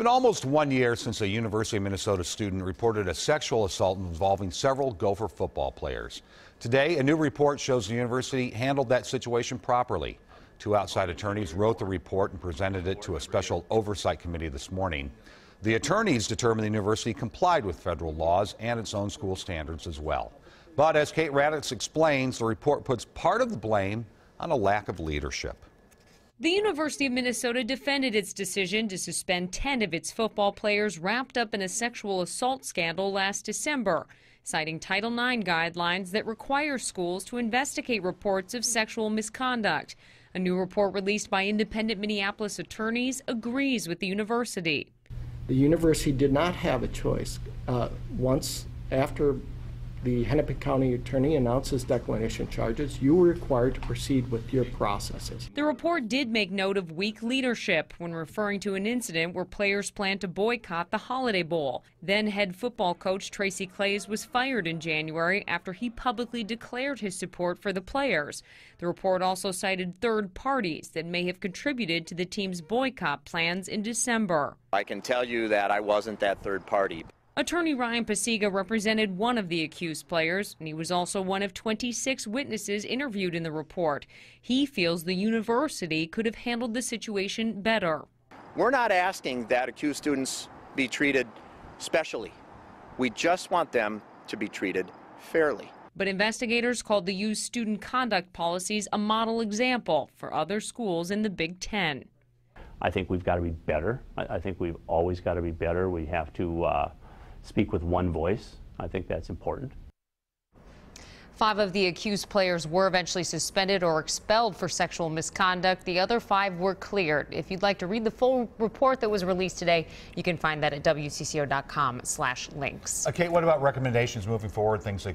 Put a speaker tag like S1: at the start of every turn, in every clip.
S1: It's been almost 1 year since a University of Minnesota student reported a sexual assault involving several Gopher football players. Today, a new report shows the university handled that situation properly. Two outside attorneys wrote the report and presented it to a special oversight committee this morning. The attorneys determined the university complied with federal laws and its own school standards as well. But as Kate Raddatz explains, the report puts part of the blame on a lack of leadership.
S2: The University of Minnesota defended its decision to suspend 10 of its football players wrapped up in a sexual assault scandal last December, citing Title IX guidelines that require schools to investigate reports of sexual misconduct. A new report released by independent Minneapolis attorneys agrees with the university.
S3: The university did not have a choice. Once after the Hennepin County attorney announced his declination charges, you were required to proceed with your processes.
S2: The report did make note of weak leadership when referring to an incident where players planned to boycott the Holiday Bowl. Then head football coach Tracy Claeys was fired in January after he publicly declared his support for the players. The report also cited third parties that may have contributed to the team's boycott plans in December.
S4: I can tell you that I wasn't that third party.
S2: Attorney Ryan Pasiga represented one of the accused players, and he was also one of 26 witnesses interviewed in the report. He feels the university could have handled the situation better.
S4: We're not asking that accused students be treated specially. We just want them to be treated fairly.
S2: But investigators called the U's student conduct policies a model example for other schools in the Big Ten.
S5: I think we've got to be better. I think we've always got to be better. We have to speak with one voice. I think that's important.
S2: 5 of the accused players were eventually suspended or expelled for sexual misconduct. The other 5 were cleared. If you'd like to read the full report that was released today, you can find that at WCCO.com/links.
S1: Kate, what about recommendations moving forward, things they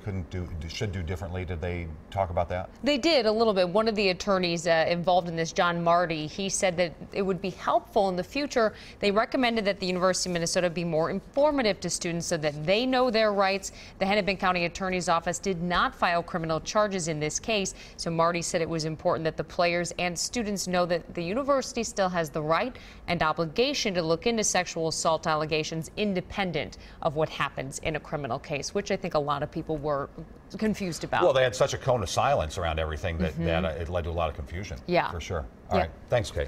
S1: should do differently? Did they talk about that?
S2: They did a little bit. One of the attorneys involved in this, John Marty, he said that it would be helpful in the future. They recommended that the University of Minnesota be more informative to students so that they know their rights. The Hennepin County Attorney's Office did not file criminal charges in this case, so Marty said it was important that the players and students know that the university still has the right and obligation to look into sexual assault allegations independent of what happens in a criminal case, which I think a lot of people were confused about.
S1: Well, they had such a cone of silence around everything that, it led to a lot of confusion.
S2: Yeah.
S1: For sure. All right. Thanks, Kate.